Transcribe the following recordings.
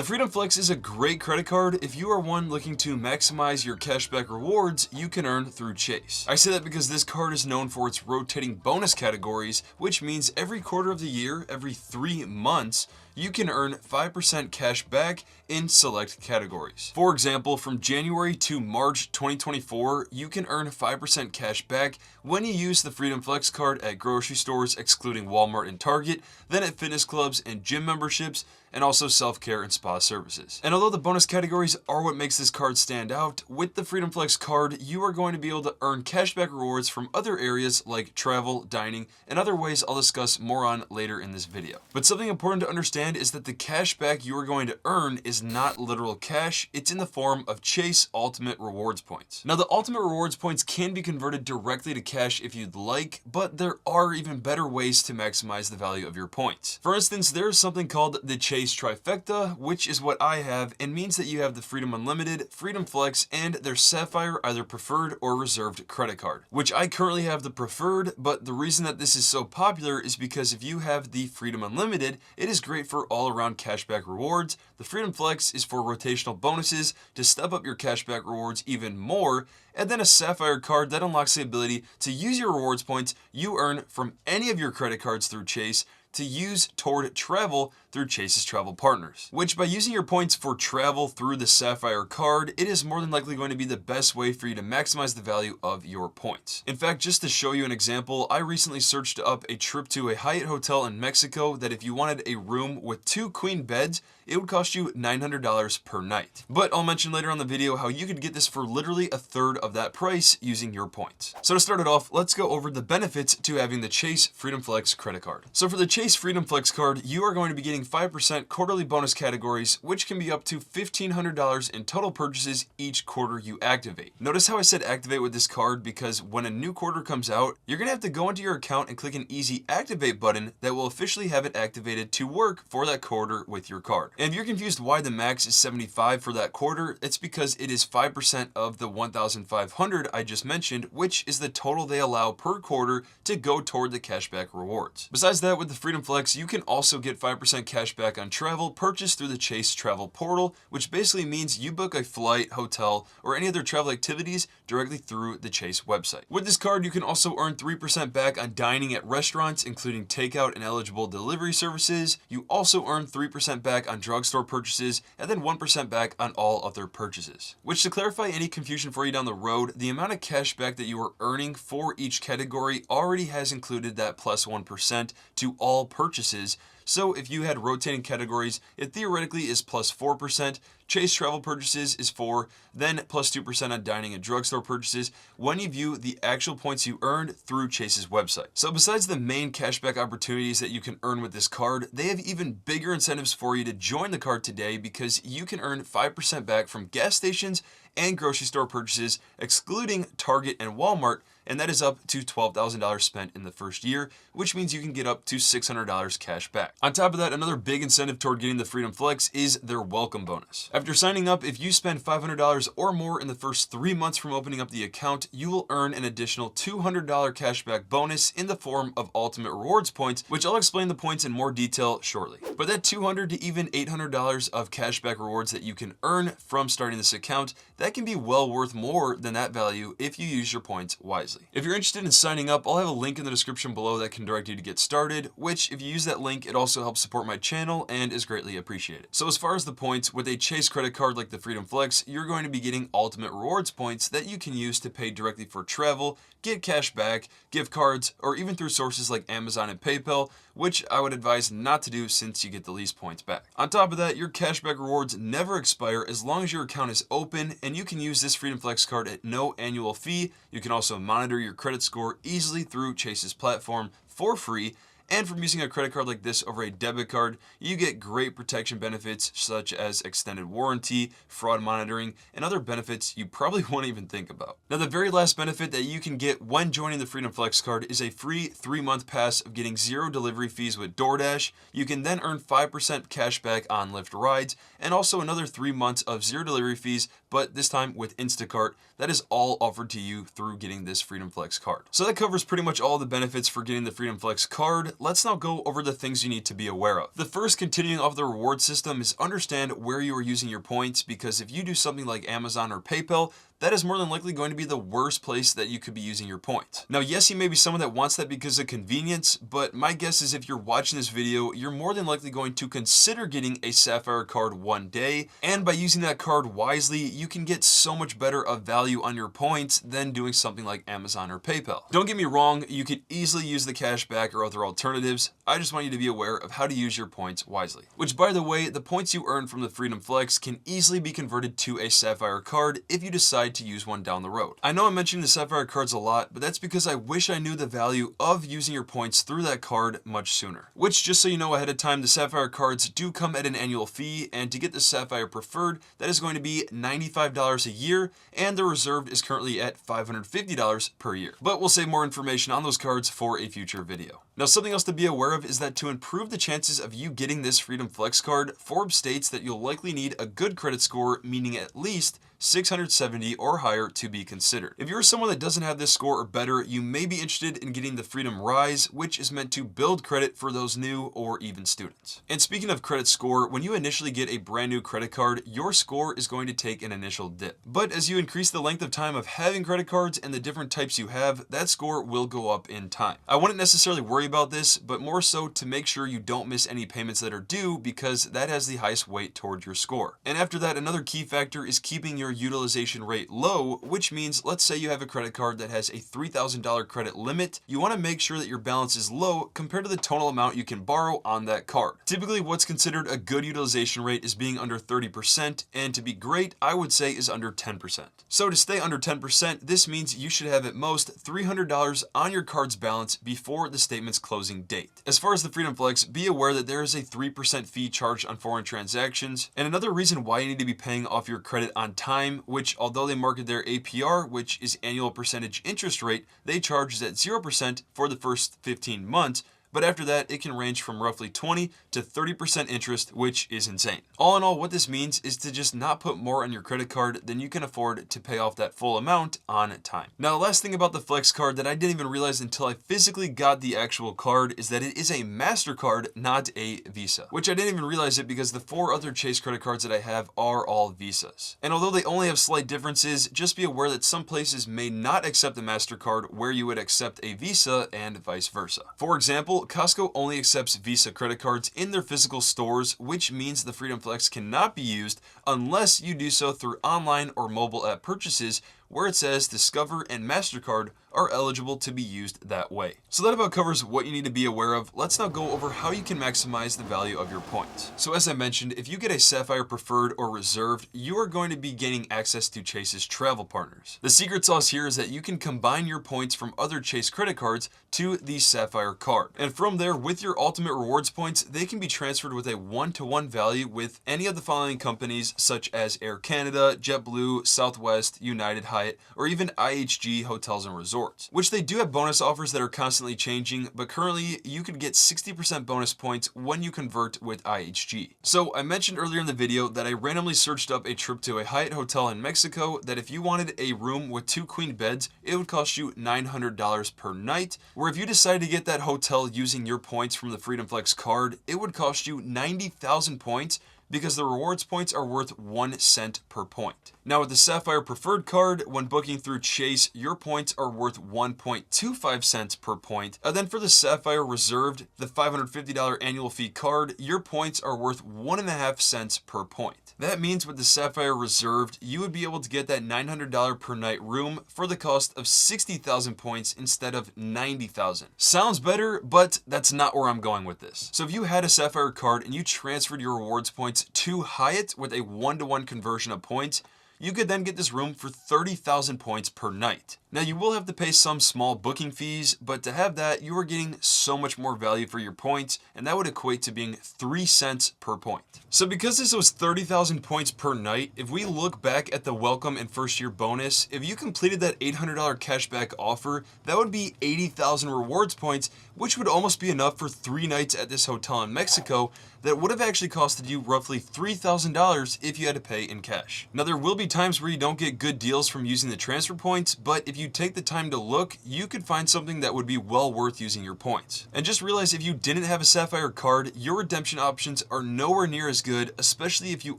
The Freedom Flex is a great credit card if you are one looking to maximize your cashback rewards you can earn through Chase. I say that because this card is known for its rotating bonus categories, which means every quarter of the year, every 3 months, you can earn 5% cash back in select categories. For example, from January to March 2024, you can earn 5% cash back when you use the Freedom Flex card at grocery stores excluding Walmart and Target, then at fitness clubs and gym memberships, and also self-care and spa services. And although the bonus categories are what makes this card stand out, with the Freedom Flex card, you are going to be able to earn cashback rewards from other areas like travel, dining, and other ways I'll discuss more on later in this video. But something important to understand is that the cashback you are going to earn is not literal cash, it's in the form of Chase Ultimate Rewards points. Now, the Ultimate Rewards points can be converted directly to cash if you'd like, but there are even better ways to maximize the value of your points. For instance, there is something called the Chase Trifecta, which is what I have and means that you have the Freedom Unlimited, Freedom Flex, and their Sapphire either preferred or reserved credit card, which I currently have the preferred, but the reason that this is so popular is because if you have the Freedom Unlimited, it is great for all-around cashback rewards. The Freedom Flex is for rotational bonuses to step up your cashback rewards even more, and then a Sapphire card that unlocks the ability to use your rewards points you earn from any of your credit cards through Chase to use toward travel through Chase's travel partners. Which, by using your points for travel through the Sapphire card, it is more than likely going to be the best way for you to maximize the value of your points. In fact, just to show you an example, I recently searched up a trip to a Hyatt hotel in Mexico that if you wanted a room with 2 queen beds, it would cost you $900 per night. But I'll mention later on the video how you could get this for literally a third of that price using your points. So to start it off, let's go over the benefits to having the Chase Freedom Flex credit card. So for the Chase Freedom Flex card, you are going to be getting 5% quarterly bonus categories, which can be up to $1,500 in total purchases each quarter you activate. Notice how I said activate with this card, because when a new quarter comes out, you're gonna have to go into your account and click an easy activate button that will officially have it activated to work for that quarter with your card. And if you're confused why the max is 75 for that quarter, it's because it is 5% of the 1,500 I just mentioned, which is the total they allow per quarter to go toward the cashback rewards. Besides that, with the Freedom Flex, you can also get 5% cash back on travel purchased through the Chase Travel Portal, which basically means you book a flight, hotel, or any other travel activities directly through the Chase website. With this card, you can also earn 3% back on dining at restaurants, including takeout and eligible delivery services. You also earn 3% back on drugstore purchases, and then 1% back on all other purchases. Which, to clarify any confusion for you down the road, the amount of cash back that you are earning for each category already has included that plus 1% to all purchases. So if you had rotating categories, it theoretically is plus 4%, Chase travel purchases is 4%, then plus 2% on dining and drugstore purchases when you view the actual points you earned through Chase's website. So besides the main cashback opportunities that you can earn with this card, they have even bigger incentives for you to join the card today, because you can earn 5% back from gas stations and grocery store purchases, excluding Target and Walmart, and that is up to $12,000 spent in the first year, which means you can get up to $600 cash back. On top of that, another big incentive toward getting the Freedom Flex is their welcome bonus. After signing up, if you spend $500 or more in the first 3 months from opening up the account, you will earn an additional $200 cashback bonus in the form of Ultimate Rewards points, which I'll explain the points in more detail shortly. But that $200 to even $800 of cashback rewards that you can earn from starting this account, that can be well worth more than that value if you use your points wisely. If you're interested in signing up, I'll have a link in the description below that can direct you to get started, which if you use that link, it also helps support my channel and is greatly appreciated. So as far as the points, with a Chase credit card like the Freedom Flex, you're going to be getting Ultimate Rewards points that you can use to pay directly for travel, get cash back, gift cards, or even through sources like Amazon and PayPal, which I would advise not to do since you get the least points back. On top of that, your cashback rewards never expire as long as your account is open, and you can use this Freedom Flex card at no annual fee. You can also monitor your credit score easily through Chase's platform for free. And from using a credit card like this over a debit card, you get great protection benefits such as extended warranty, fraud monitoring, and other benefits you probably won't even think about. Now, the very last benefit that you can get when joining the Freedom Flex card is a free 3-month pass of getting 0 delivery fees with DoorDash. You can then earn 5% cash back on Lyft rides, and also another 3 months of 0 delivery fees, but this time with Instacart. That is all offered to you through getting this Freedom Flex card. So that covers pretty much all the benefits for getting the Freedom Flex card. let's now go over the things you need to be aware of. The first, continuing off the reward system, is understand where you are using your points, because if you do something like Amazon or PayPal, that is more than likely going to be the worst place that you could be using your points. Now, yes, you may be someone that wants that because of convenience, but my guess is if you're watching this video, you're more than likely going to consider getting a Sapphire card one day, and by using that card wisely, you can get so much better of value on your points than doing something like Amazon or PayPal. Don't get me wrong, you could easily use the cashback or other alternatives. I just want you to be aware of how to use your points wisely. Which, by the way, the points you earn from the Freedom Flex can easily be converted to a Sapphire card if you decide to use one down the road. I know I'm mentioning the Sapphire cards a lot, but that's because I wish I knew the value of using your points through that card much sooner. Which, just so you know ahead of time, the Sapphire cards do come at an annual fee, and to get the Sapphire Preferred, that is going to be $95 a year, and the Reserved is currently at $550 per year. But we'll save more information on those cards for a future video. Now, something else to be aware of is that to improve the chances of you getting this Freedom Flex card, Forbes states that you'll likely need a good credit score, meaning at least 670 or higher to be considered. If you're someone that doesn't have this score or better, you may be interested in getting the Freedom Rise, which is meant to build credit for those new or even students. And speaking of credit score, when you initially get a brand new credit card, your score is going to take an initial dip. But as you increase the length of time of having credit cards and the different types you have, that score will go up in time. I wouldn't necessarily worry about this, but more so to make sure you don't miss any payments that are due, because that has the highest weight toward your score. And after that, another key factor is keeping your utilization rate low, which means, let's say you have a credit card that has a $3,000 credit limit, you want to make sure that your balance is low compared to the total amount you can borrow on that card. Typically, what's considered a good utilization rate is being under 30%, and to be great, I would say is under 10%. So to stay under 10%, this means you should have at most $300 on your card's balance before the statement's closing date. As far as the Freedom Flex, be aware that there is a 3% fee charged on foreign transactions, and another reason why you need to be paying off your credit on time, which although they market their APR, which is annual percentage interest rate, they charge is at 0% for the first 15 months, but after that, it can range from roughly 20 to 30% interest, which is insane. All in all, what this means is to just not put more on your credit card than you can afford to pay off that full amount on time. Now, the last thing about the Flex card that I didn't even realize until I physically got the actual card is that it is a MasterCard, not a Visa, which I didn't even realize it because the 4 other Chase credit cards that I have are all Visas. And although they only have slight differences, just be aware that some places may not accept a MasterCard where you would accept a Visa and vice versa. For example, Costco only accepts Visa credit cards in their physical stores, which means the Freedom Flex cannot be used unless you do so through online or mobile app purchases, where it says Discover and MasterCard are eligible to be used that way. So that about covers what you need to be aware of. Let's now go over how you can maximize the value of your points. So as I mentioned, if you get a Sapphire Preferred or Reserved, you are going to be gaining access to Chase's travel partners. The secret sauce here is that you can combine your points from other Chase credit cards to the Sapphire card. And from there, with your ultimate rewards points, they can be transferred with a 1-to-1 value with any of the following companies such as Air Canada, JetBlue, Southwest, United, Hyatt, or even IHG Hotels and Resorts, which they do have bonus offers that are constantly changing, but currently you could get 60% bonus points when you convert with IHG. So I mentioned earlier in the video that I randomly searched up a trip to a Hyatt hotel in Mexico that if you wanted a room with 2 queen beds, it would cost you $900 per night, where if you decided to get that hotel using your points from the Freedom Flex card, it would cost you 90,000 points, because the rewards points are worth 1 cent per point. Now with the Sapphire Preferred card, when booking through Chase, your points are worth 1.25 cents per point. And then for the Sapphire Reserved, the $550 annual fee card, your points are worth 1.5 cents per point. That means with the Sapphire Reserved, you would be able to get that $900 per night room for the cost of 60,000 points instead of 90,000. Sounds better, but that's not where I'm going with this. So if you had a Sapphire card and you transferred your rewards points to Hyatt with a 1-to-1 conversion of points, you could then get this room for 30,000 points per night. Now you will have to pay some small booking fees, but to have that, you are getting so much more value for your points, and that would equate to being 3 cents per point. So because this was 30,000 points per night, if we look back at the welcome and first year bonus, if you completed that $800 cashback offer, that would be 80,000 rewards points, which would almost be enough for 3 nights at this hotel in Mexico, that would have actually costed you roughly $3,000 if you had to pay in cash. Now, there will be times where you don't get good deals from using the transfer points, but if you take the time to look, you could find something that would be well worth using your points. And just realize if you didn't have a Sapphire card, your redemption options are nowhere near as good, especially if you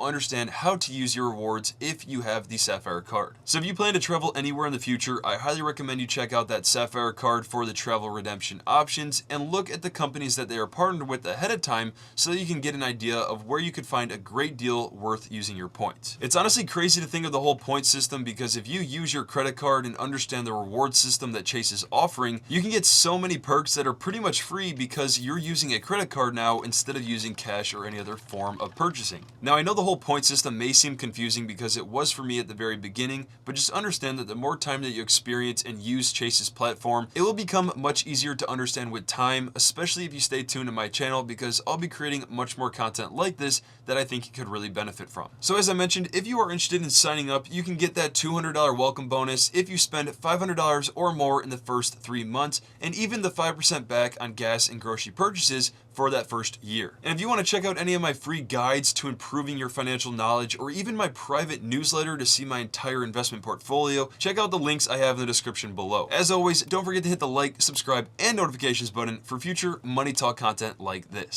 understand how to use your rewards if you have the Sapphire card. So if you plan to travel anywhere in the future, I highly recommend you check out that Sapphire card for the travel redemption options and look at the companies that they are partnered with ahead of time so that you can get an idea of where you could find a great deal worth using your points. It's honestly crazy to think of the whole point system, because if you use your credit card and understand the reward system that Chase is offering, you can get so many perks that are pretty much free because you're using a credit card now instead of using cash or any other form of purchasing. Now, I know the whole point system may seem confusing because it was for me at the very beginning, but just understand that the more time that you experience and use Chase's platform, it will become much easier to understand with time, especially if you stay tuned to my channel, because I'll be creating much more content like this that I think you could really benefit from. So as I mentioned, if you are interested in signing up, you can get that $200 welcome bonus if you spend $500 or more in the first 3 months, and even the 5% back on gas and grocery purchases for that first year. And if you want to check out any of my free guides to improving your financial knowledge, or even my private newsletter to see my entire investment portfolio, check out the links I have in the description below. As always, don't forget to hit the like, subscribe, and notifications button for future Money Talk content like this.